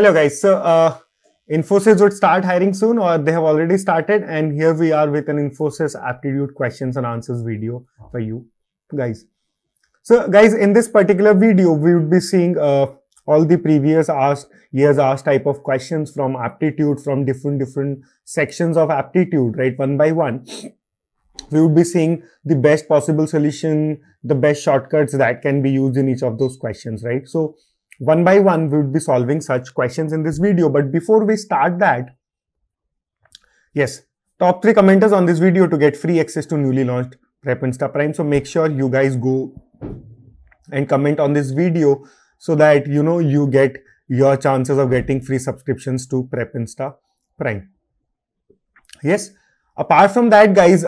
Hello guys, so Infosys would start hiring soon or they have already started, and here we are with an Infosys aptitude questions and answers video for you guys. So guys, in this particular video, we would be seeing all the previous years asked type of questions from aptitude, from different sections of aptitude, right? One by one. We would be seeing the best possible solution, the best shortcuts that can be used in each of those questions, right? So one by one, we would be solving such questions in this video. But before we start that, yes, top 3 commenters on this video to get free access to newly launched Prep Insta Prime. So make sure you guys go and comment on this video so that you get your chances of getting free subscriptions to Prep Insta Prime. Yes, apart from that, guys,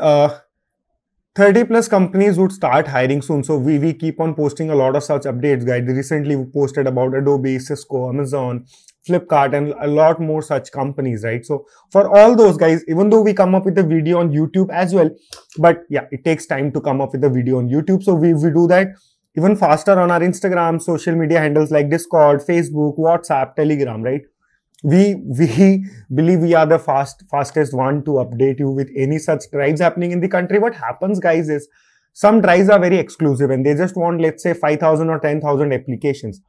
30 plus companies would start hiring soon. So we keep on posting a lot of such updates, guys. Recently we posted about Adobe, Cisco, Amazon, Flipkart, and a lot more such companies, right? So for all those guys, even though we come up with a video on YouTube as well, but yeah, it takes time to come up with a video on YouTube. So we do that even faster on our Instagram, social media handles like Discord, Facebook, WhatsApp, Telegram, right? We believe we are the fastest one to update you with any such drives happening in the country. What happens, guys, is some drives are very exclusive and they just want, let's say, 5,000 or 10,000 applications.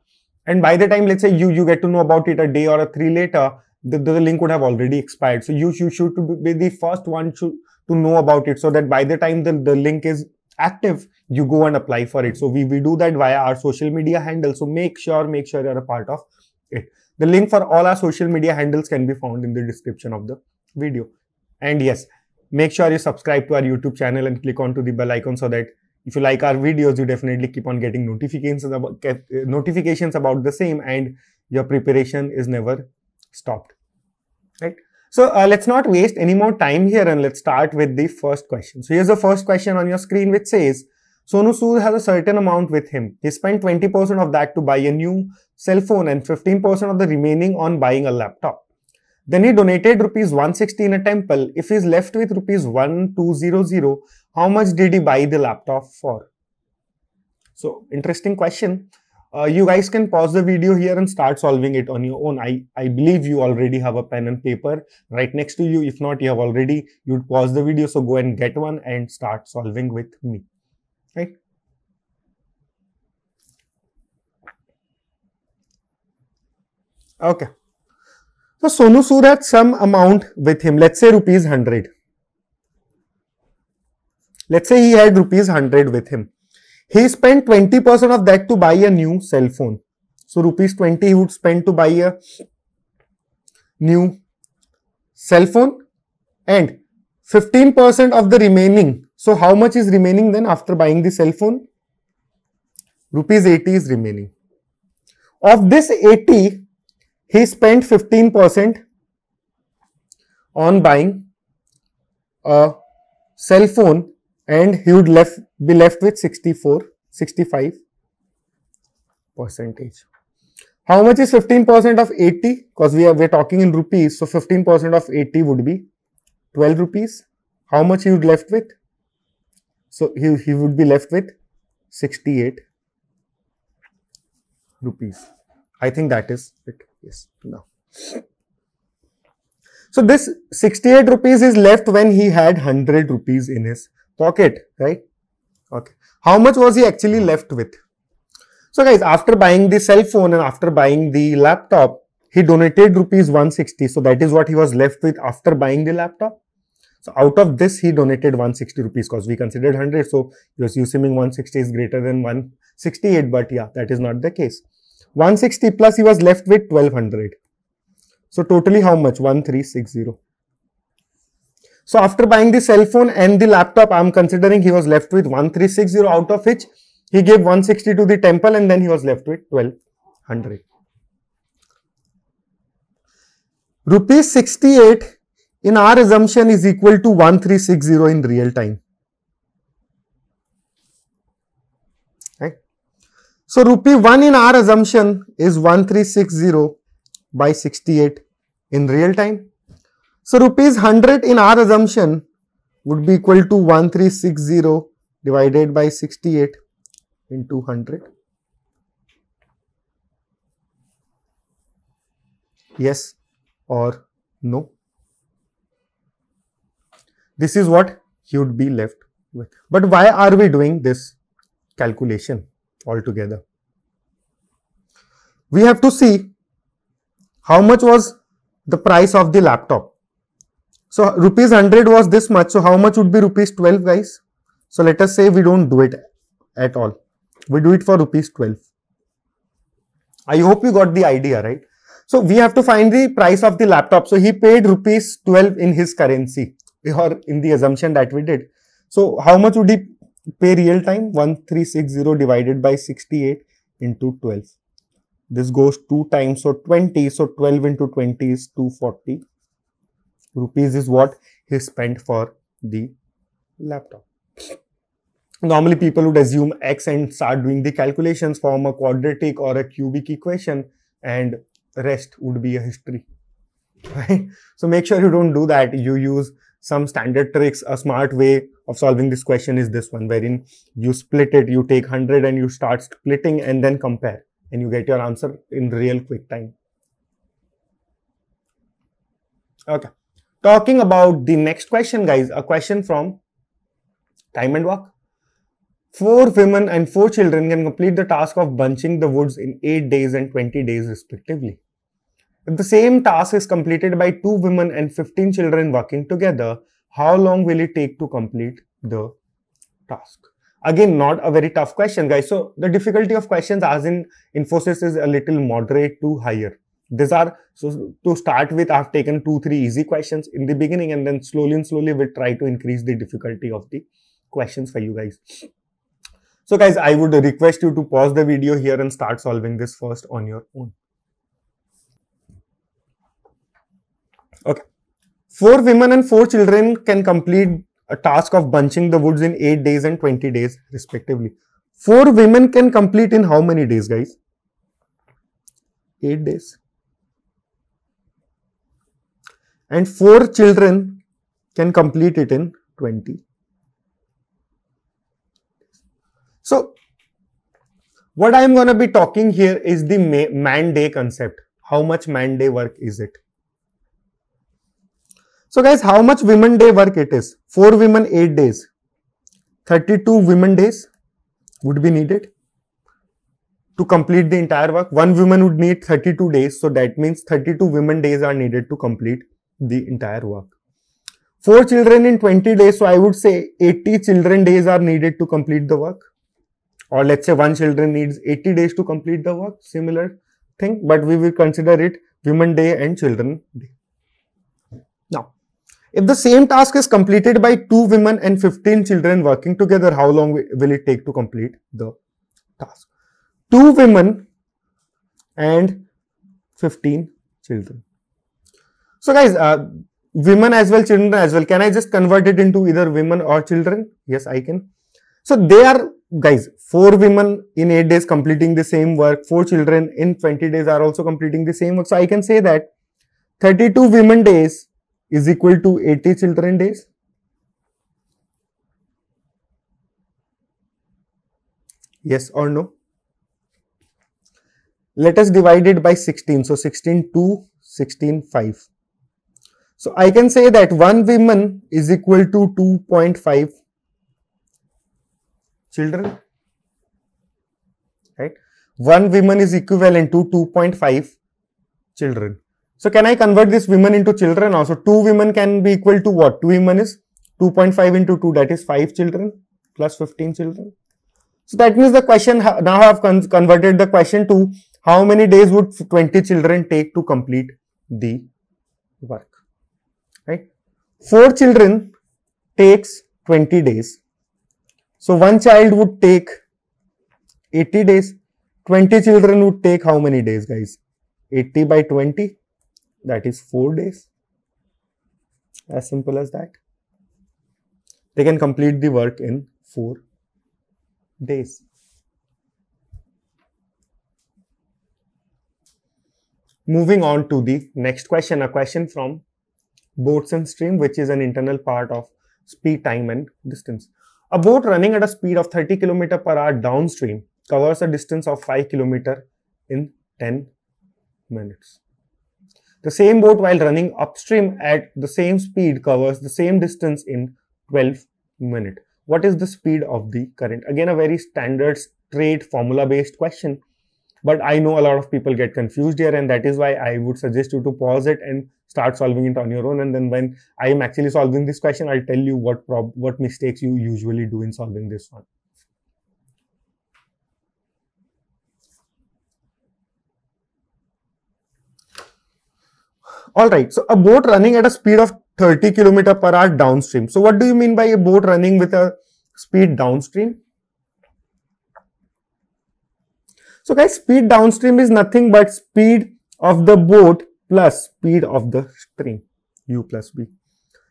And by the time, let's say, you get to know about it a day or 3 later, the link would have already expired. So you should be the first one to know about it, so that by the time the link is active, you go and apply for it. So we do that via our social media handle. So make sure you're a part of it. The link for all our social media handles can be found in the description of the video. And yes, make sure you subscribe to our YouTube channel and click onto the bell icon so that if you like our videos, you definitely keep on getting notifications about the same, and your preparation is never stopped, right? So let's not waste any more time here and let's start with the first question. So here's the first question on your screen, which says, Sonu Sood has a certain amount with him. He spent 20% of that to buy a new cell phone and 15% of the remaining on buying a laptop. Then he donated rupees 160 in a temple. If he's left with rupees 1200, how much did he buy the laptop for? So interesting question. You guys can pause the video here and start solving it on your own. I believe you already have a pen and paper right next to you. If not, you'd pause the video. So go and get one and start solving with me. Right? Okay. So Sonu Sood had some amount with him. Let's say rupees 100. Let's say he had rupees 100 with him. He spent 20% of that to buy a new cell phone. So rupees 20 he would spend to buy a new cell phone, and 15% of the remaining. So how much is remaining then after buying the cell phone? Rupees 80 is remaining. Of this 80, he spent 15% on buying a cell phone, and he would be left with 65 percentage. How much is 15% of 80? Because we're talking in rupees, so 15% of 80 would be 12 rupees. How much he would left with? So he would be left with 68 rupees. I think that is it. Yes. Now, so this 68 rupees is left when he had 100 rupees in his pocket, right? Okay. How much was he actually left with? So guys, after buying the cell phone and after buying the laptop, he donated rupees 160. So that is what he was left with after buying the laptop. So out of this, he donated 160 rupees because we considered 100. So you're assuming 160 is greater than 168, but yeah, that is not the case. 160 plus he was left with 1200. So totally how much? 1360. So after buying the cell phone and the laptop, I'm considering he was left with 1360, out of which he gave 160 to the temple, and then he was left with 1200. Rupees 68 in our assumption is equal to 1360 in real time. Right? So rupee 1 in our assumption is 1360 by 68 in real time. So rupees 100 in our assumption would be equal to 1360 divided by 68 into 100. Yes or no? This is what you'd be left with. But why are we doing this calculation altogether? We have to see how much was the price of the laptop. So rupees 100 was this much. So how much would be rupees 12, guys? So let us say we don't do it at all. We do it for rupees 12. I hope you got the idea, right? So we have to find the price of the laptop. So he paid rupees 12 in his currency, or in the assumption that we did. So how much would he pay real time? 1360 divided by 68 into 12. This goes 2 times, so 20. So 12 into 20 is 240 rupees is what he spent for the laptop. Normally people would assume X and start doing the calculations, form a quadratic or a cubic equation, and rest would be a history, right? So make sure you don't do that. You use some standard tricks. A smart way of solving this question is this one, wherein you split it, you take 100 and you start splitting and then compare, and you get your answer in real quick time. Okay. Talking about the next question, guys, a question from Time and Work. 4 women and 4 children can complete the task of bunching the woods in 8 days and 20 days respectively. If the same task is completed by 2 women and 15 children working together, how long will it take to complete the task? Again, not a very tough question, guys. So the difficulty of questions as in Infosys is a little moderate to higher. These are, so to start with, I've taken 2-3 easy questions in the beginning, and then slowly we'll try to increase the difficulty of the questions for you guys. So guys, I would request you to pause the video here and start solving this first on your own. Okay. 4 women and 4 children can complete a task of bunching the woods in 8 days and 20 days respectively. 4 women can complete in how many days, guys? 8 days. And 4 children can complete it in 20. So what I am going to be talking here is the man day concept. How much man day work is it? So guys, how much women day work it is? 4 women, 8 days. 32 women days would be needed to complete the entire work. 1 woman would need 32 days. So that means 32 women days are needed to complete the entire work. 4 children in 20 days. So I would say 80 children days are needed to complete the work. Or let's say 1 children needs 80 days to complete the work. Similar thing, but we will consider it women day and children day. Now, if the same task is completed by 2 women and 15 children working together, how long will it take to complete the task? 2 women and 15 children. So guys, women as well, children as well. Can I just convert it into either women or children? Yes, I can. So they are, guys, 4 women in 8 days completing the same work. 4 children in 20 days are also completing the same work. So I can say that 32 women days is equal to 80 children days. Yes or no? Let us divide it by 16. So 16 2, 16 5. So I can say that 1 woman is equal to 2.5 children, right? 1 woman is equivalent to 2.5 children. So can I convert this women into children also? 2 women can be equal to what? 2 women is 2.5 into 2, that is 5 children plus 15 children. So that means the question, now I have converted the question to how many days would 20 children take to complete the work, right? 4 children takes 20 days. So 1 child would take 80 days. 20 children would take how many days, guys? 80 by 20, that is 4 days. As simple as that. They can complete the work in 4 days. Moving on to the next question, a question from boats and stream, which is an internal part of speed, time and distance. A boat running at a speed of 30 km per hour downstream covers a distance of 5 km in 10 minutes. The same boat while running upstream at the same speed covers the same distance in 12 minutes. What is the speed of the current? Again, a very standard, straight, formula-based question. But I know a lot of people get confused here, and that is why I would suggest you to pause it and start solving it on your own. And then when I am actually solving this question, I'll tell you what mistakes you usually do in solving this one. All right, so a boat running at a speed of 30 km per hour downstream. So what do you mean by a boat running with a speed downstream? So guys, speed downstream is nothing but speed of the boat plus speed of the stream, u plus v.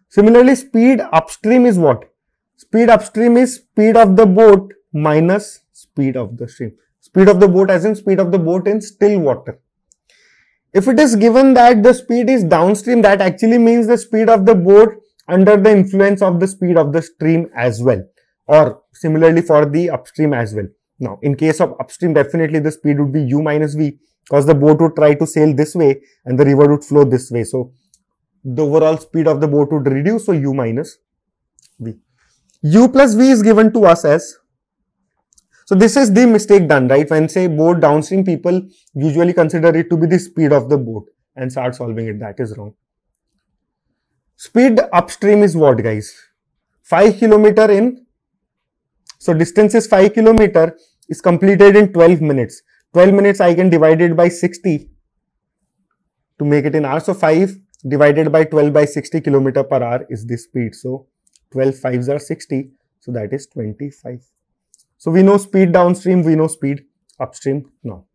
Similarly, speed upstream is what? Speed upstream is speed of the boat minus speed of the stream. Speed of the boat as in speed of the boat in still water. If it is given that the speed is downstream, that actually means the speed of the boat under the influence of the speed of the stream as well, or similarly for the upstream as well. Now, in case of upstream, definitely the speed would be u minus v, because the boat would try to sail this way and the river would flow this way. So, the overall speed of the boat would reduce, so u minus v. U plus v is given to us as, so this is the mistake done, right? When say boat downstream, people usually consider it to be the speed of the boat and start solving it. That is wrong. Speed upstream is what, guys? 5 km in, so distance is 5 km is completed in 12 minutes. 12 minutes I can divide it by 60 to make it in hours. So 5 divided by 12 by 60 km per hour is the speed. So 12 5s are 60. So that is 25. So we know speed downstream, we know speed upstream now.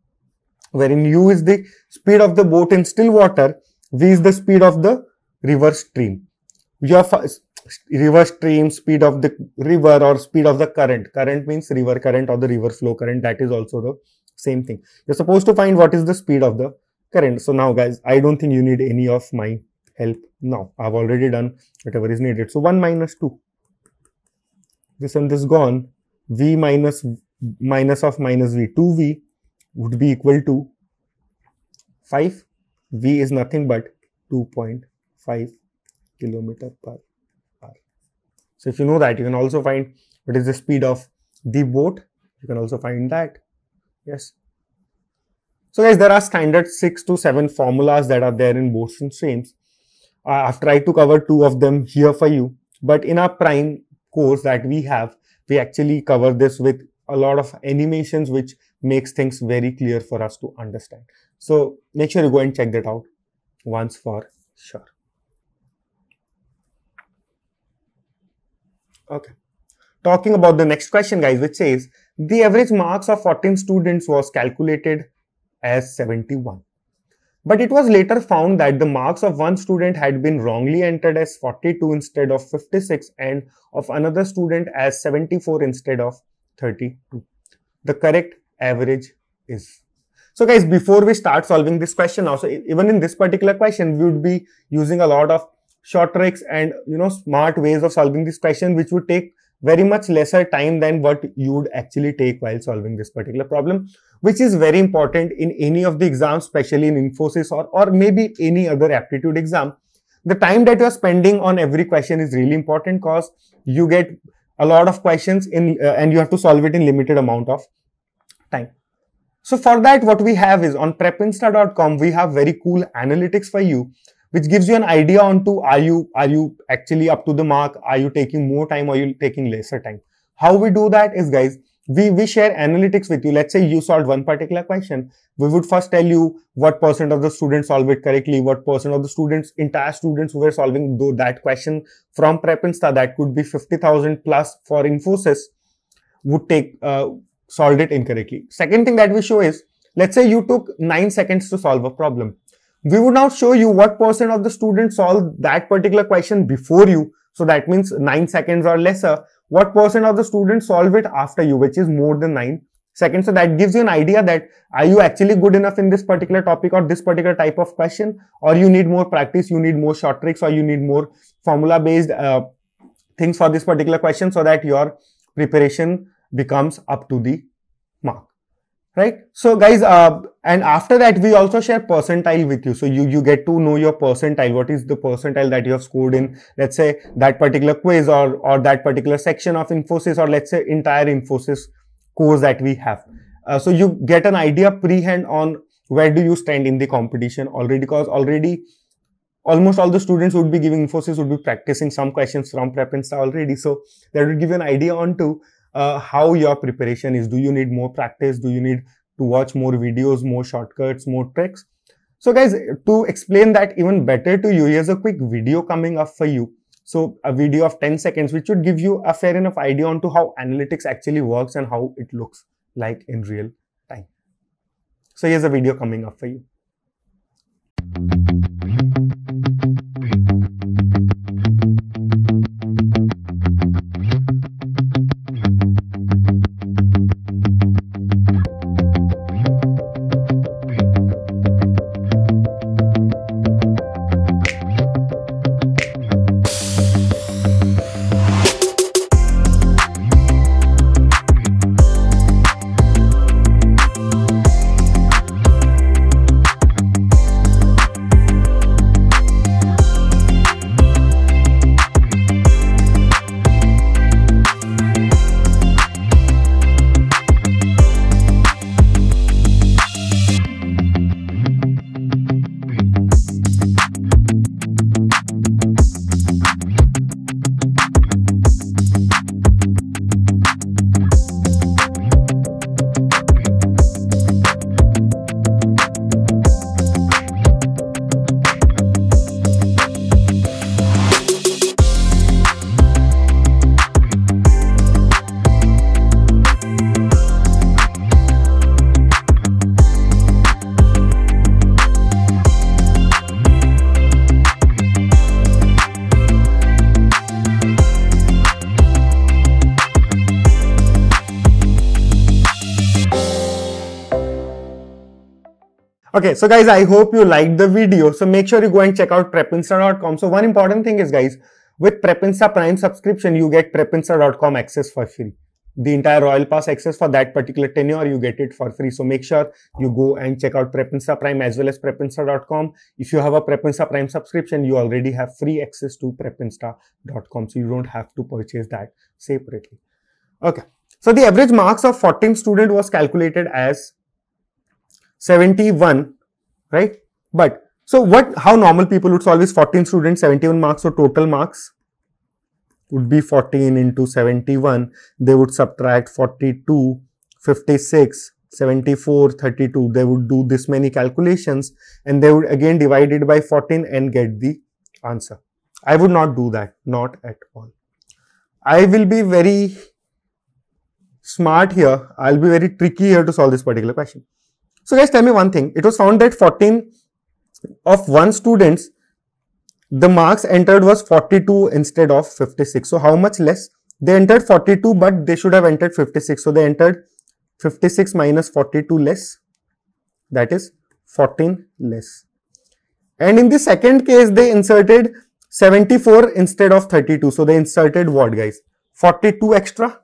Wherein u is the speed of the boat in still water, v is the speed of the river stream. Your river stream, speed of the river or speed of the current. Current means river current or the river flow current. That is also the same thing. You're supposed to find what is the speed of the current. So now guys, I don't think you need any of my help now. I've already done whatever is needed. So 1 minus 2. This and this gone. V minus of minus v, 2v would be equal to 5. V is nothing but 2.5 km per hour. So if you know that, you can also find what is the speed of the boat. You can also find that. Yes. So guys, there are standard 6 to 7 formulas that are there in boats and streams. I've tried to cover 2 of them here for you, but in our prime course that we have, we actually cover this with a lot of animations, which makes things very clear for us to understand. So make sure you go and check that out once for sure. Okay. Talking about the next question, guys, which says the average marks of 14 students was calculated as 71. But it was later found that the marks of one student had been wrongly entered as 42 instead of 56 and of another student as 74 instead of 32. The correct average is. So guys, before we start solving this question now, so even in this particular question, we would be using a lot of short tricks and smart ways of solving this question, which would take very much lesser time than what you would actually take while solving this particular problem, which is very important in any of the exams, especially in Infosys or maybe any other aptitude exam. The time that you are spending on every question is really important because you get a lot of questions in and you have to solve it in limited amount of time. So for that, what we have is on prepinsta.com, we have very cool analytics for you, which gives you an idea onto are you actually up to the mark, are you taking more time or are you taking lesser time. How we do that is, guys, we share analytics with you. Let's say you solved one particular question. We would first tell you what percent of the students solve it correctly, what percent of the students, entire students who were solving that question from Prepinsta, that could be 50,000 plus for Infosys, would take solved it incorrectly. Second thing that we show is, let's say you took 9 seconds to solve a problem. We would now show you what percent of the students solved that particular question before you. So that means 9 seconds or lesser. What percent of the students solve it after you, which is more than 9 seconds. So that gives you an idea that are you actually good enough in this particular topic or this particular type of question, or you need more practice, you need more short tricks, or you need more formula based things for this particular question so that your preparation becomes up to the mark. right? So guys, and after that we also share percentile with you. So you get to know your percentile, what is the percentile that you have scored in, let's say, that particular quiz or that particular section of Infosys, or let's say entire Infosys course that we have. So you get an idea pre-hand on where do you stand in the competition already, because already almost all the students would be giving Infosys, would be practicing some questions from Prep-Insta already. So that would give you an idea on to how your preparation is. Do you need more practice? Do you need to watch more videos, more shortcuts, more tricks? So guys, to explain that even better to you, here's a quick video coming up for you. So a video of 10 seconds, which would give you a fair enough idea on to how analytics actually works and how it looks like in real time. So here's a video coming up for you. Okay, so guys, I hope you liked the video. So make sure you go and check out prepinsta.com. So one important thing is, guys, with Prepinsta Prime subscription, you get prepinsta.com access for free. The entire Royal Pass access for that particular tenure, you get it for free. So make sure you go and check out Prepinsta Prime as well as prepinsta.com. If you have a Prepinsta Prime subscription, you already have free access to prepinsta.com. So you don't have to purchase that separately. Okay. So the average marks of 14 student was calculated as 71, right? But so how normal people would solve is 14 students, 71 marks. So total marks would be 14 into 71. They would subtract 42, 56, 74, 32. They would do this many calculations and they would again divide it by 14 and get the answer. I would not do that, not at all. I will be very smart here. I'll be very tricky here to solve this particular question. So guys, tell me one thing. It was found that 14 of 1 students, the marks entered was 42 instead of 56. So how much less? They entered 42, but they should have entered 56. So they entered 56 minus 42 less. That is 14 less. And in the second case, they inserted 74 instead of 32. So they inserted what, guys? 42 extra.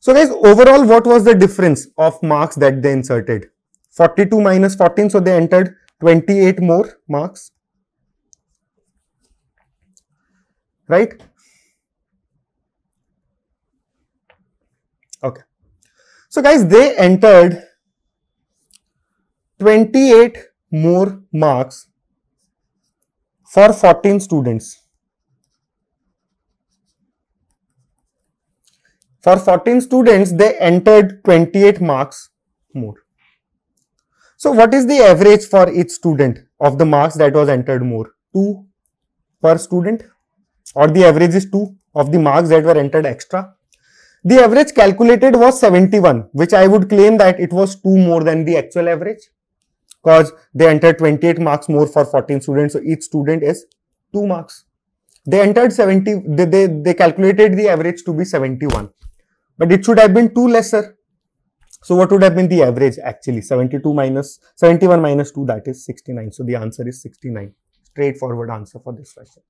So guys, overall, what was the difference of marks that they inserted? 42 minus 14, so they entered 28 more marks, right? Okay. So guys, they entered 28 more marks for 14 students. For 14 students, they entered 28 marks more. So what is the average for each student of the marks that was entered more? 2 per student, or the average is 2 of the marks that were entered extra. The average calculated was 71, which I would claim that it was 2 more than the actual average, because they entered 28 marks more for 14 students. So each student is 2 marks. They entered 70, they calculated the average to be 71. But it should have been 2 lesser. So what would have been the average actually? 71 minus 2, that is 69. So the answer is 69. Straightforward answer for this question.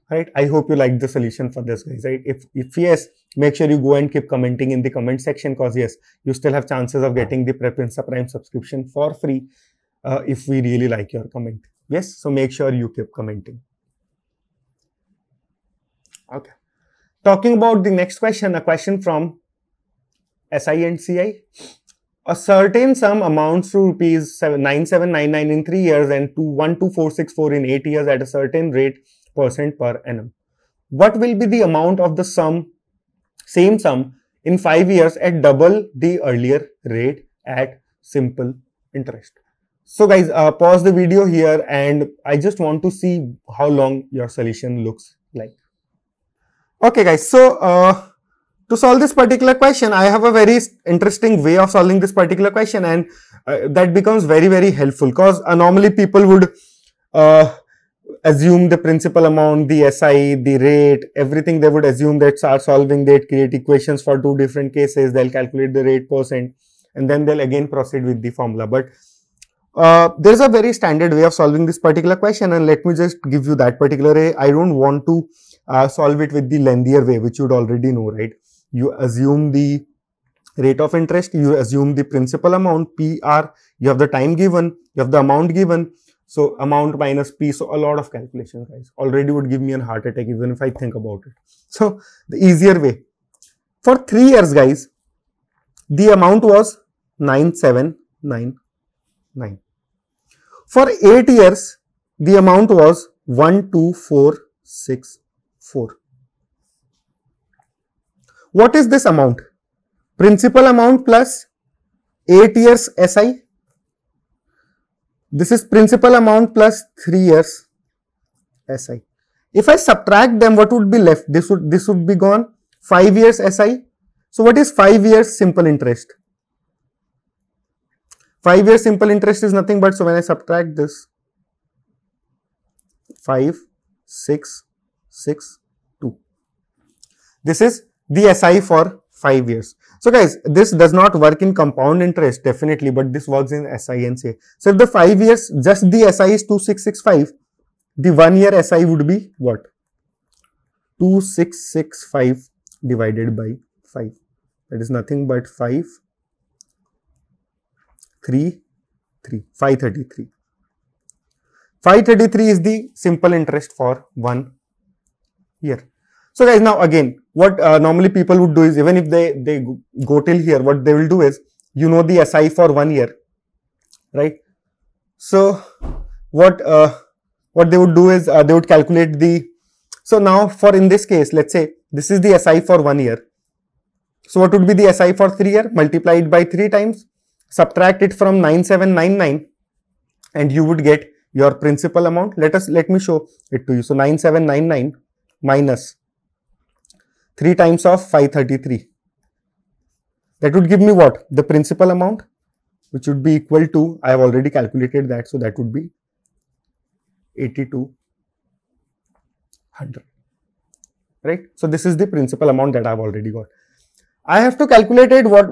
right? I hope you liked the solution for this, guys, right? If yes, make sure you go and keep commenting in the comment section, because yes, you still have chances of getting the Prep Insta Prime subscription for free if we really like your comment. Yes, so make sure you keep commenting. Okay. Talking about the next question, a question from SI and CI. A certain sum amounts to rupees 9799 in 3 years and to 12464 in 8 years at a certain rate % per annum. What will be the amount of the same sum in 5 years at double the earlier rate at simple interest? So guys, pause the video here and I just want to see how long your solution looks like. Okay guys, so to solve this particular question, I have a very interesting way of solving this particular question, and that becomes very, very helpful, because normally people would assume the principal amount, the SI, the rate, everything. They would assume that start solving, they'd create equations for 2 different cases, they'll calculate the rate %, and then they'll again proceed with the formula. But there's a very standard way of solving this particular question, and let me just give you that particular way. I don't want to solve it with the lengthier way, which you'd already know, right? You assume the rate of interest, you assume the principal amount, PR, you have the time given, you have the amount given, so amount minus P, so a lot of calculations, guys. Already would give me a heart attack even if I think about it. So the easier way, for 3 years, guys, the amount was 9799. For 8 years, the amount was 12464. What is this amount? Principal amount plus 8 years SI. This is principal amount plus 3 years SI. If I subtract them, what would be left? This would be gone. 5 years SI. So what is 5 years simple interest? 5 years simple interest is nothing but, so when I subtract this, 5, 6, 6, 2. This is the SI for 5 years. So guys, this does not work in compound interest definitely, but this works in SI and CI. So if the 5 years, just the SI is 2665, the 1 year SI would be what? 2665 divided by 5. That is nothing but 5, 3, 3, 533. 533 is the simple interest for 1 year. So guys, now again, what normally people would do is, even if they go till here, what they will do is, you know the SI for 1 year, right? So what they would do is, they would calculate the, so now for in this case, let's say this is the SI for 1 year. So what would be the SI for 3 year? Multiply it by 3 times, subtract it from 9799, and you would get your principal amount. Let me show it to you. So 9799 minus 3 times of 533. That would give me what? The principal amount, which would be equal to, I have already calculated that, so that would be 8200, right? So this is the principal amount that I have already got. I have to calculate what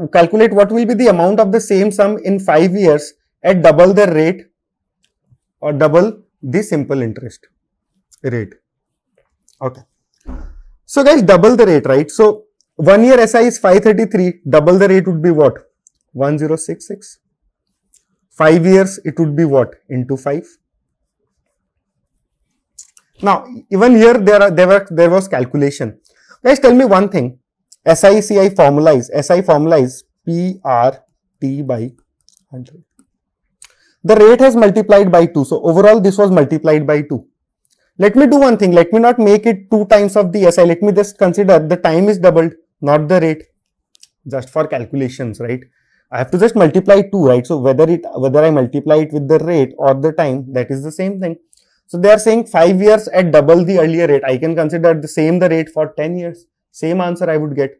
will be the amount of the same sum in 5 years at double the rate or double the simple interest rate. Okay. So guys, double the rate, right? So 1 year SI is 533, double the rate would be what? 1066. 5 years it would be what? Into 5. Now even here there was calculation. Guys, tell me one thing. SI CI formula is PRT by 100. The rate has multiplied by 2. So overall this was multiplied by 2. Let me do one thing. Let me not make it 2 times of the SI. Let me just consider the time is doubled, not the rate. Just for calculations, right? I have to just multiply 2, right? So whether I multiply it with the rate or the time, that is the same thing. So they are saying 5 years at double the earlier rate. I can consider the rate for 10 years. Same answer I would get.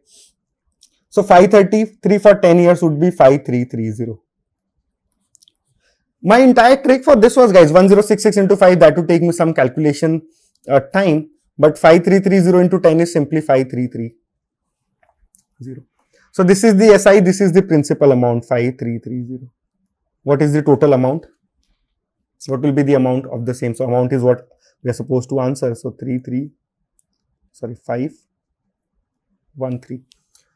So 533 for 10 years would be 5330. My entire trick for this was, guys, 1066 into 5, that would take me some calculation time, but 5330 into 10 is simply 5330. So this is the SI, this is the principal amount, 5330. What is the total amount? What will be the amount of the same? So amount is what we are supposed to answer. So 3330 sorry, 513.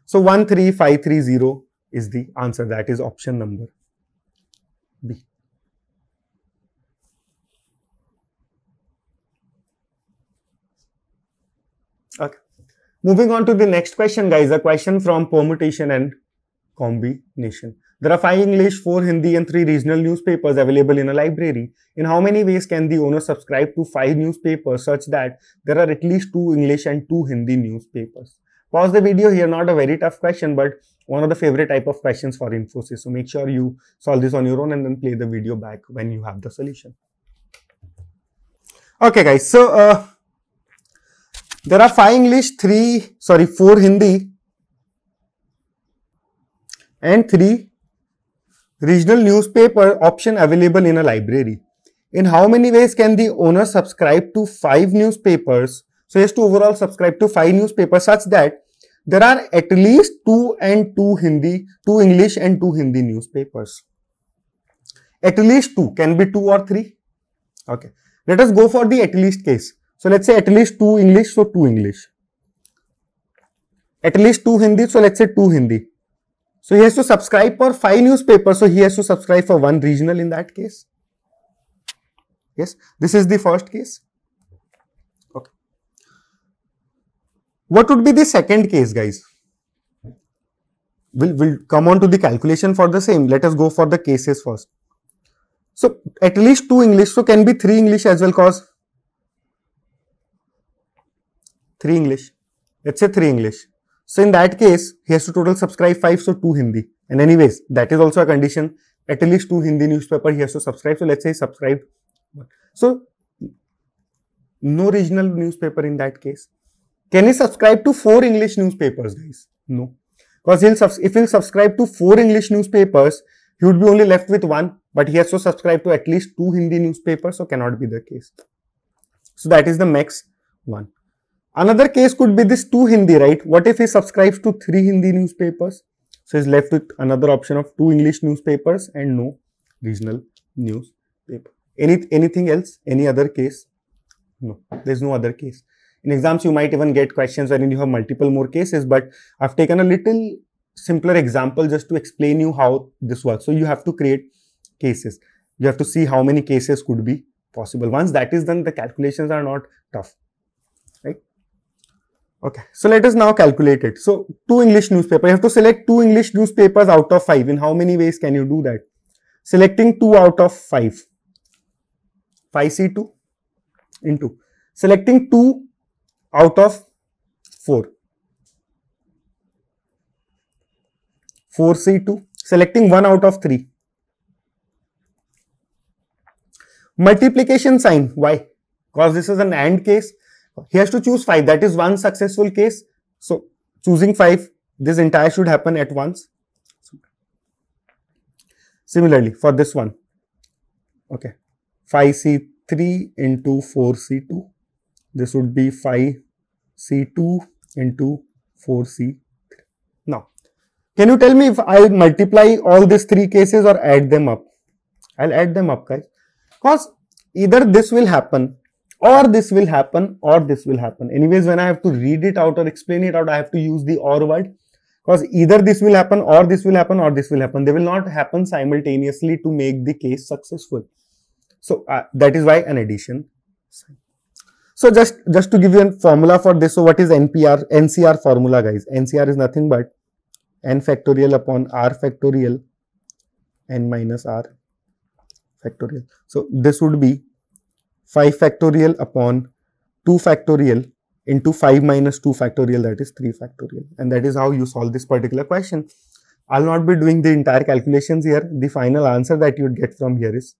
So 13530 is the answer. That is option number B. Okay. Moving on to the next question, guys. A question from permutation and combination. There are 5 English, 4 Hindi and 3 regional newspapers available in a library. In how many ways can the owner subscribe to 5 newspapers such that there are at least 2 English and 2 Hindi newspapers? Pause the video here. Not a very tough question, but one of the favorite type of questions for Infosys. So make sure you solve this on your own and then play the video back when you have the solution. Okay, guys. So there are 5 English, 4 Hindi and 3 regional newspaper option available in a library. In how many ways can the owner subscribe to 5 newspapers? So he has to overall subscribe to 5 newspapers such that there are at least 2 English and 2 Hindi newspapers. At least 2, can be 2 or 3. Okay. Let us go for the at least case. So let's say at least 2 English, so 2 English. At least 2 Hindi, so let's say 2 Hindi. So he has to subscribe for 5 newspapers, so he has to subscribe for 1 regional in that case. Yes, this is the first case. Okay. What would be the second case, guys? We'll come on to the calculation for the same. Let us go for the cases first. So at least 2 English, so can be 3 English as well, cause 3 English. Let's say 3 English. So in that case, he has to total subscribe 5, so 2 Hindi. And anyways, that is also a condition. At least 2 Hindi newspaper he has to subscribe. So let's say subscribe. So no regional newspaper in that case. Can he subscribe to 4 English newspapers, guys? No. Because if he'll subscribe to 4 English newspapers, he would be only left with 1. But he has to subscribe to at least 2 Hindi newspapers, so cannot be the case. So that is the max one. Another case could be this 2 Hindi, right? What if he subscribes to 3 Hindi newspapers? So he's left with another option of 2 English newspapers and no regional newspaper. Anything else? Any other case? No, there's no other case. In exams, you might even get questions wherein you have multiple more cases, but I've taken a little simpler example just to explain you how this works. So you have to create cases. You have to see how many cases could be possible. Once that is done, the calculations are not tough, right? Okay, so let us now calculate it. So 2 English newspapers, you have to select 2 English newspapers out of 5. In how many ways can you do that? Selecting 2 out of 5. 5C2 into selecting 2 out of 4. 4C2, selecting 1 out of 3. Multiplication sign, why? Because this is an AND case. He has to choose 5. That is one successful case. So choosing 5, this entire should happen at once. Similarly, for this one, okay, 5C3 into 4C2. This would be 5C2 into 4C3. Now, can you tell me if I multiply all these 3 cases or add them up? I'll add them up, guys. Because either this will happen or this will happen or this will happen. Anyways, when I have to read it out or explain it out, I have to use the or word. Because either this will happen or this will happen or this will happen. They will not happen simultaneously to make the case successful. So that is why an addition sign. So just to give you a formula for this. So what is NCR formula, guys? NCR is nothing but n factorial upon r factorial n minus r factorial. So this would be 5 factorial upon 2 factorial into 5 minus 2 factorial, that is 3 factorial. And that is how you solve this particular question. I'll not be doing the entire calculations here. The final answer that you would get from here is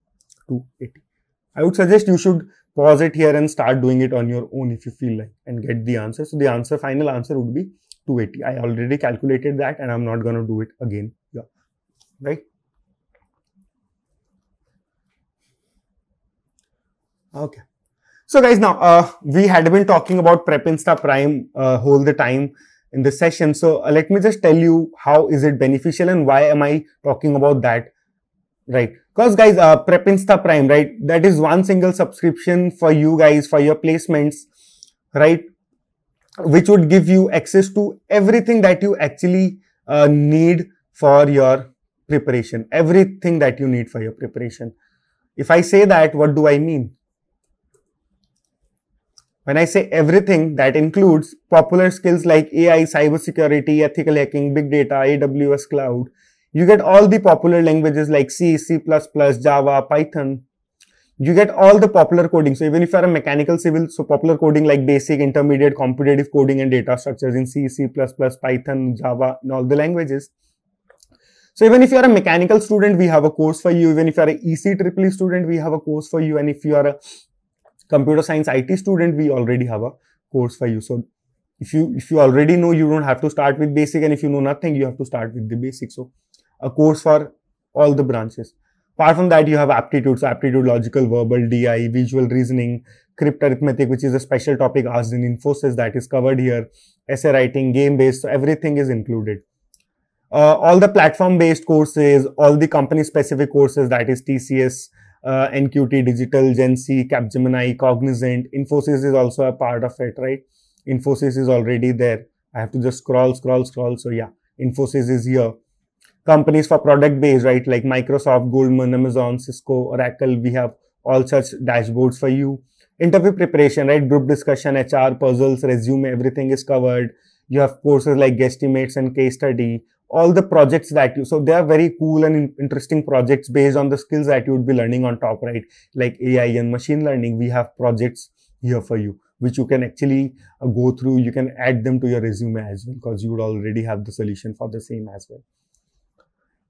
280. I would suggest you should pause it here and start doing it on your own if you feel like and get the answer. So the final answer would be 280. I already calculated that and I'm not going to do it again. Yeah. Right? Okay. So guys, now we had been talking about Prep Insta Prime whole the time in this session. So let me just tell you how is it beneficial and why am I talking about that, right? Because guys, Prep Insta Prime, right? That is one single subscription for you guys, for your placements, right? which would give you access to everything that you actually need for your preparation, everything that you need for your preparation. If I say that, what do I mean? When I say everything, that includes popular skills like AI, cybersecurity, ethical hacking, big data, AWS cloud. You get all the popular languages like C, C++, Java, Python. You get all the popular coding. So even if you're a mechanical civil, so popular coding like basic, intermediate, competitive coding and data structures in C, C++, Python, Java, and all the languages. So even if you are a mechanical student, we have a course for you. Even if you are an ECEEE student, we have a course for you. And if you are a computer science IT student, we already have a course for you. So if you already know, you don't have to start with basic, and if you know nothing, you have to start with the basic. So a course for all the branches. Apart from that, you have aptitude. So aptitude, logical, verbal, DI, visual reasoning, crypt arithmetic, which is a special topic asked in Infosys that is covered here, essay writing, game based. So everything is included. All the platform based courses, all the company specific courses, that is TCS, NQT Digital, Gen C, Capgemini, Cognizant. Infosys is also a part of it, right? Infosys is already there. I have to just scroll. So yeah, Infosys is here. Companies for product based, right? Like Microsoft, Goldman, Amazon, Cisco, Oracle. We have all such dashboards for you. Interview preparation, right? Group discussion, HR, puzzles, resume, everything is covered. You have courses like guesstimates and case study. All the projects that so they are very cool and interesting projects based on the skills that you would be learning on top, right? Like AI and machine learning. We have projects here for you, which you can actually go through. You can add them to your resume as well, because you would already have the solution for the same as well.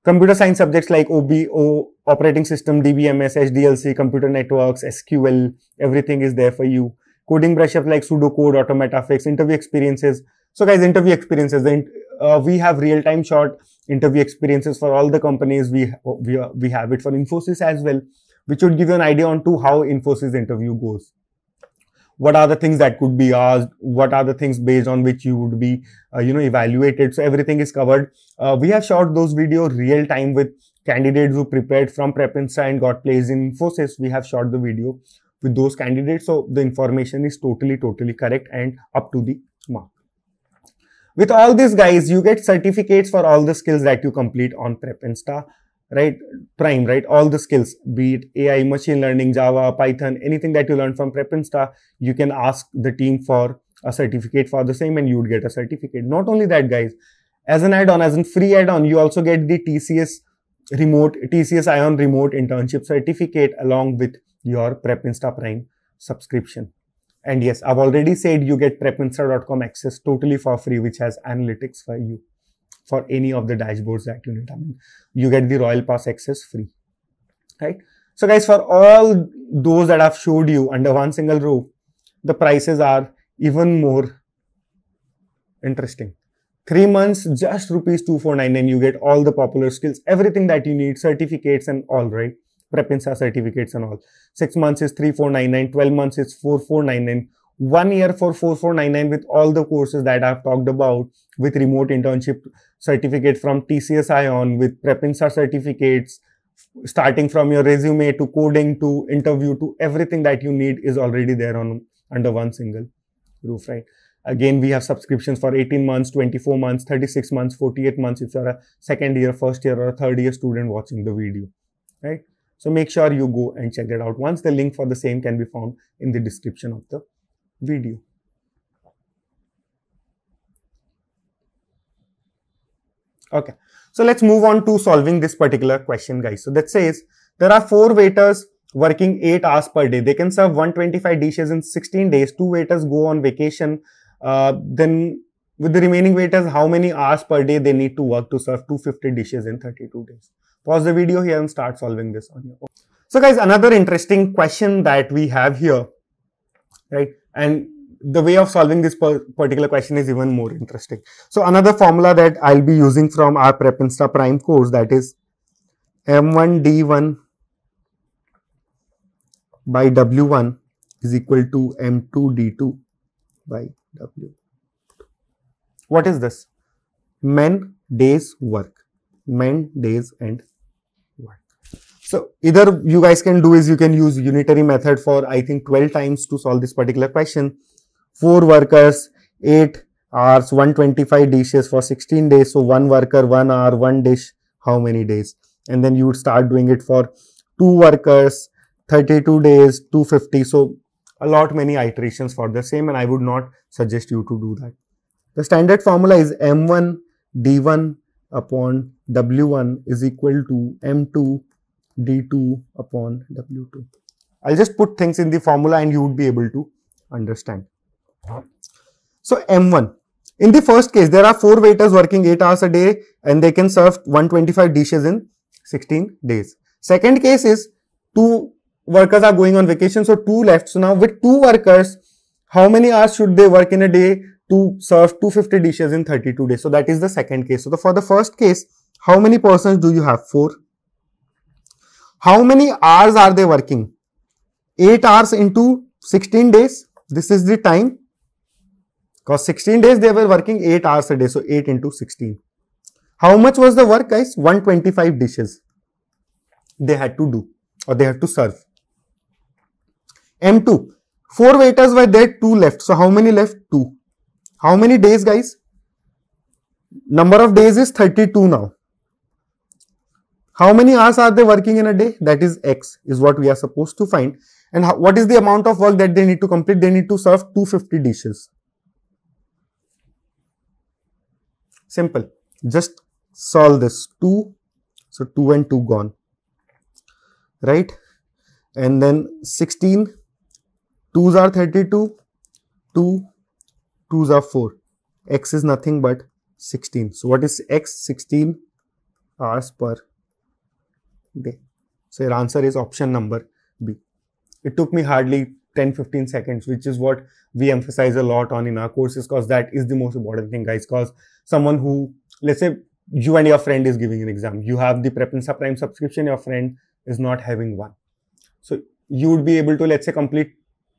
Computer science subjects like OBO, operating system, DBMS, HDLC, computer networks, SQL, everything is there for you. Coding brush up like pseudocode, automata fix, interview experiences. So guys, interview experiences, we have real-time short interview experiences for all the companies. We have it for Infosys as well, which would give you an idea on to how Infosys interview goes. What are the things that could be asked? What are the things based on which you would be, evaluated? So everything is covered. We have shot those videos real time with candidates who prepared from PrepInsta and got placed in Infosys. We have shot the video with those candidates. So the information is totally correct and up to the mark. With all these guys, you get certificates for all the skills that you complete on PrepInsta, right? Prime, right? All the skills, be it AI, machine learning, Java, Python, anything that you learn from PrepInsta, you can ask the team for a certificate for the same and you would get a certificate. Not only that, guys, as an add-on, as a free add-on, you also get the TCS Ion remote internship certificate along with your PrepInsta Prime subscription. And yes, I've already said you get prepinsta.com access totally for free, which has analytics for you for any of the dashboards that you need. I mean, you get the Royal Pass access free, right? So guys, for all those that I've showed you under one single roof, the prices are even more interesting. 3 months, just rupees 2499. You get all the popular skills, everything that you need, certificates and all, right? PrepInsta certificates and all. 6 months is 3499, 12 months is 4499, 1 year for 4499 with all the courses that I've talked about, with remote internship certificate from TCS Ion, with PrepInsta certificates, starting from your resume to coding to interview to everything that you need is already there on under one single roof, right? Again, we have subscriptions for 18 months, 24 months, 36 months, 48 months if you're a second year, first year or a third year student watching the video, right? So make sure you go and check that out. Once the link for the same can be found in the description of the video. Okay, so let's move on to solving this particular question, guys. So that says there are 4 waiters working 8 hours per day. They can serve 125 dishes in 16 days. 2 waiters go on vacation. Then with the remaining waiters, how many hours per day they need to work to serve 250 dishes in 32 days? Pause the video here and start solving this on your own. So guys, another interesting question that we have here, right? And the way of solving this particular question is even more interesting. So another formula that I'll be using from our PrepInsta Prime course, that is M1D1 by W1 is equal to M2D2 by W. What is this? Men, days, work. Men, days and work. So either you guys can do is you can use unitary method for I think 12 times to solve this particular question. 4 workers, 8 hours, 125 dishes for 16 days. So 1 worker, 1 hour, 1 dish, how many days? And then you would start doing it for 2 workers, 32 days, 250. So a lot many iterations for the same, and I would not suggest you to do that. The standard formula is M1 D1 upon W1 is equal to M2 D2 upon W2. I'll just put things in the formula and you would be able to understand. So M1. In the first case, there are 4 waiters working 8 hours a day and they can serve 125 dishes in 16 days. Second case is 2 workers are going on vacation, so 2 left. So now with 2 workers, how many hours should they work in a day to serve 250 dishes in 32 days? So that is the second case. So for the first case, how many persons do you have? 4. How many hours are they working? 8 hours into 16 days. This is the time. Because 16 days they were working 8 hours a day. So 8 into 16. How much was the work, guys? 125 dishes they had to do or they had to serve. M2. 4 waiters were there, 2 left. So how many left? 2. How many days, guys? Number of days is 32 now. How many hours are they working in a day? That is X is what we are supposed to find. And what is the amount of work that they need to complete? They need to serve 250 dishes. Simple. Just solve this. 2. So 2 and 2 gone. Right? And then 16. 2s are 32. 2. 2s are 4. X is nothing but 16. So what is X? 16 hours per day. So your answer is option number B. It took me hardly 10-15 seconds, which is what we emphasize a lot on in our courses, because that is the most important thing, guys. Because someone who, let's say you and your friend is giving an exam, you have the Prep-Insta Prime subscription, your friend is not having one. So you would be able to, let's say, complete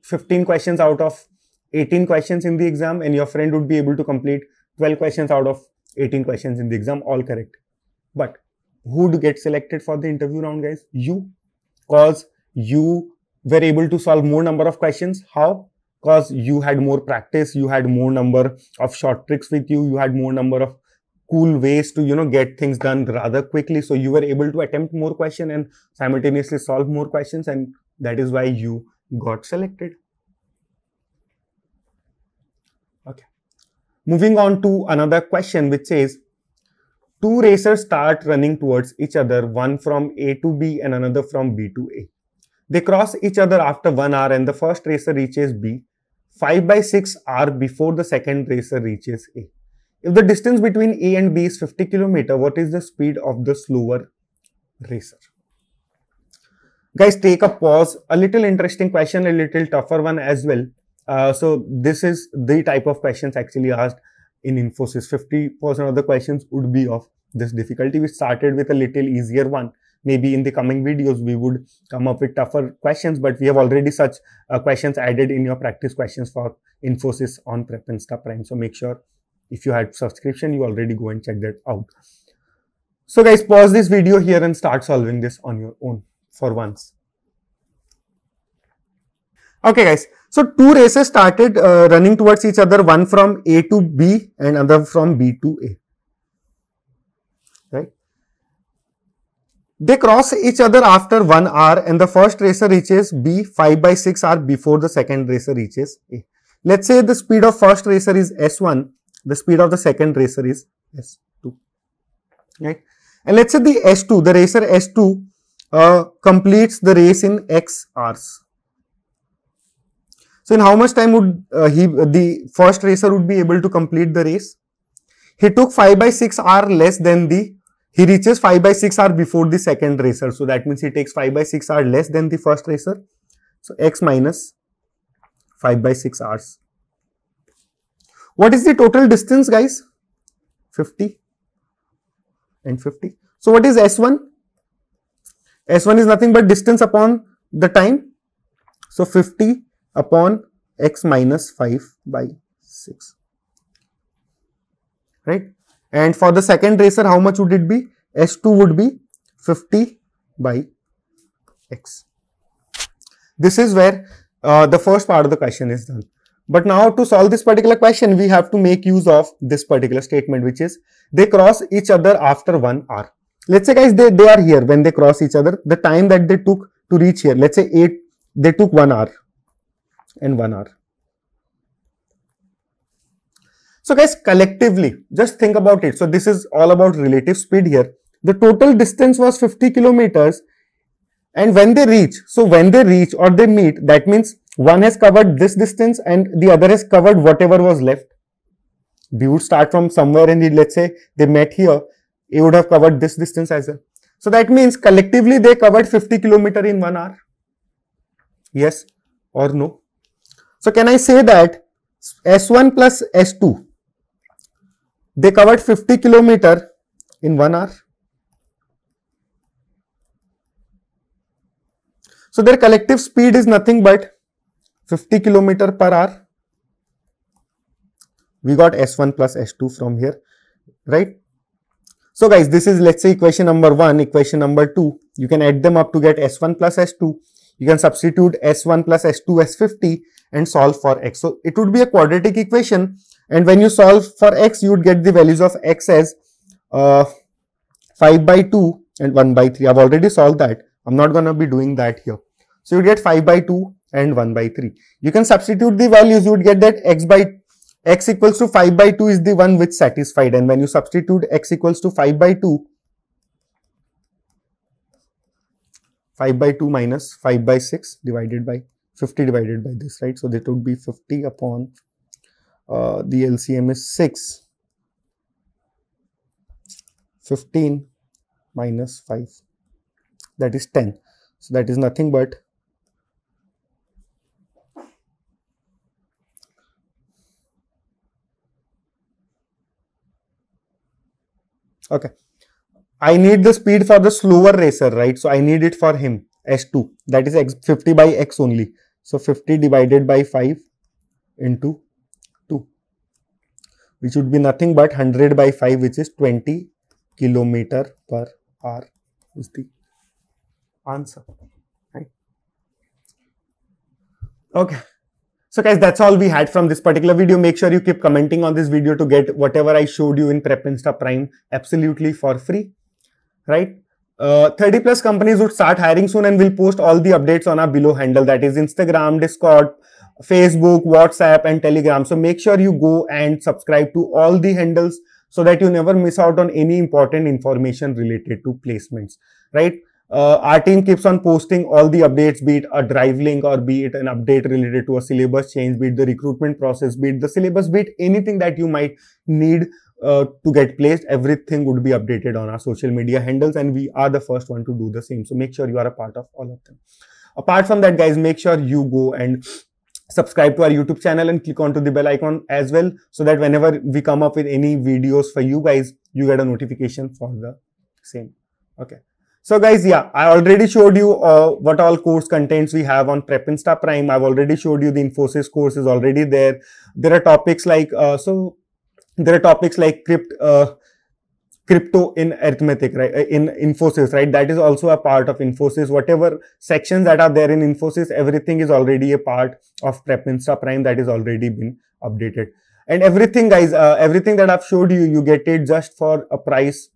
15 questions out of 18 questions in the exam, and your friend would be able to complete 12 questions out of 18 questions in the exam, all correct. But who would get selected for the interview round, guys? You. Because you were able to solve more number of questions. How? Because you had more practice, you had more number of short tricks with you, you had more number of cool ways to, get things done rather quickly. So you were able to attempt more questions and simultaneously solve more questions, and that is why you got selected. Okay. Moving on to another question which says, 2 racers start running towards each other, one from A to B and another from B to A. They cross each other after 1 hour and the first racer reaches B 5/6 hour before the second racer reaches A. If the distance between A and B is 50 km, what is the speed of the slower racer? Guys, take a pause. A little interesting question, a little tougher one as well. So this is the type of questions actually asked in Infosys. 50% of the questions would be of this difficulty. We started with a little easier one. Maybe in the coming videos, we would come up with tougher questions, but we have already such questions added in your practice questions for Infosys on Prep-Insta Prime. So make sure if you had subscription, you already go and check that out. So guys, pause this video here and start solving this on your own for once. Okay guys, so 2 races started running towards each other, one from A to B and other from B to A. Right? They cross each other after 1 hour and the first racer reaches B 5/6 hour before the second racer reaches A. Let's say the speed of first racer is S1, the speed of the second racer is S2. Right? And let's say the S2, the racer S2 completes the race in X hours. So in how much time would the first racer would be able to complete the race? He took 5/6 hour less than he reaches 5/6 hour before the second racer. So that means he takes 5/6 hour less than the first racer. So X minus 5/6 hours. What is the total distance, guys? 50 and 50. So what is S1? S1 is nothing but distance upon the time. So 50 upon X minus 5/6. Right? And for the second racer, how much would it be? S2 would be 50/X. This is where the first part of the question is done. But now to solve this particular question, we have to make use of this particular statement, which is they cross each other after 1 hour. Let's say guys, they are here when they cross each other. The time that they took to reach here, let's say they took 1 hour and 1 hour. So guys, collectively, just think about it. So this is all about relative speed here. The total distance was 50 kilometers. And when they reach or they meet, that means one has covered this distance and the other has covered whatever was left. We would start from somewhere and let's say they met here, it would have covered this distance as well. So that means collectively they covered 50 kilometers in 1 hour. Yes or no? So can I say that S1 plus S2, they covered 50 kilometers in 1 hour? So their collective speed is nothing but 50 kilometers per hour. We got S1 plus S2 from here, right? So guys, this is, let's say, equation number 1, equation number 2. You can add them up to get S1 plus S2. You can substitute S1 plus S2 as 50 and solve for X. So it would be a quadratic equation. And when you solve for X, you would get the values of X as 5 by 2 and 1 by 3. I've already solved that. I'm not going to be doing that here. So you get 5 by 2 and 1 by 3. You can substitute the values. You would get that X equals to 5 by 2 is the one which satisfied. And when you substitute X equals to 5 by 2, 5 by 2 minus 5 by 6 divided by 50 divided by this, right? So that would be 50 upon the LCM is 6. 15 minus 5, that is 10. So that is nothing but okay. I need the speed for the slower racer, right? So I need it for him, S2. That is X, 50 by X only. So 50 divided by 5 into 2, which would be nothing but 100 by 5, which is 20 kilometer per hour is the answer, right? Okay. So guys, that's all we had from this particular video. Make sure you keep commenting on this video to get whatever I showed you in Prep Insta Prime absolutely for free, right? 30 plus companies would start hiring soon and will post all the updates on our below handle, that is Instagram, Discord, Facebook, WhatsApp and Telegram. So make sure you go and subscribe to all the handles so that you never miss out on any important information related to placements, right? Our team keeps on posting all the updates, be it a drive link or be it an update related to a syllabus change, be it the recruitment process, be it the syllabus, be it anything that you might need to get placed. Everything would be updated on our social media handles and we are the first one to do the same. So make sure you are a part of all of them. Apart from that, guys, make sure you go and subscribe to our YouTube channel and click onto the bell icon as well, so that whenever we come up with any videos for you guys, you get a notification for the same. Okay. So guys, yeah, I already showed you what all course contents we have on Prep Insta Prime. I've already showed you the Infosys course is already there. There are topics like, crypto in arithmetic, right? In Infosys, right? That is also a part of Infosys. Whatever sections that are there in Infosys, everything is already a part of Prep Insta Prime that is already been updated. And everything, guys, everything that I've showed you, you get it just for a price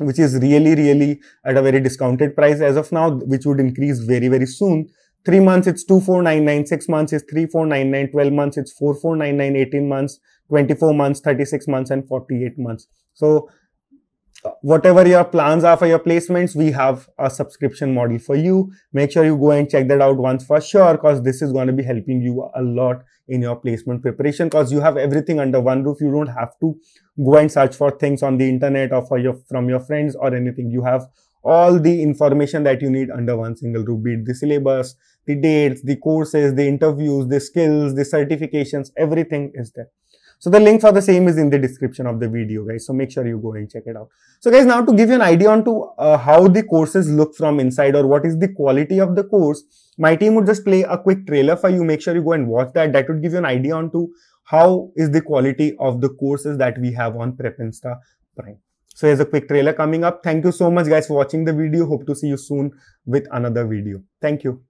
which is really at a very discounted price as of now, which would increase very soon. 3 months it's 2499, 6 months is 3499, 12 months it's 4499, 18 months, 24 months, 36 months and 48 months. So whatever your plans are for your placements, we have a subscription model for you. Make sure you go and check that out once for sure, because this is going to be helping you a lot in your placement preparation, because you have everything under one roof. You don't have to go and search for things on the internet or from your friends or anything. You have all the information that you need under one single roof, be it the syllabus, the dates, the courses, the interviews, the skills, the certifications, everything is there. So the link for the same is in the description of the video, guys. So make sure you go and check it out. So guys, now to give you an idea on to how the courses look from inside or what is the quality of the course, my team would just play a quick trailer for you. Make sure you go and watch that. That would give you an idea on to how is the quality of the courses that we have on Prep Insta Prime. So here's a quick trailer coming up. Thank you so much, guys, for watching the video. Hope to see you soon with another video. Thank you.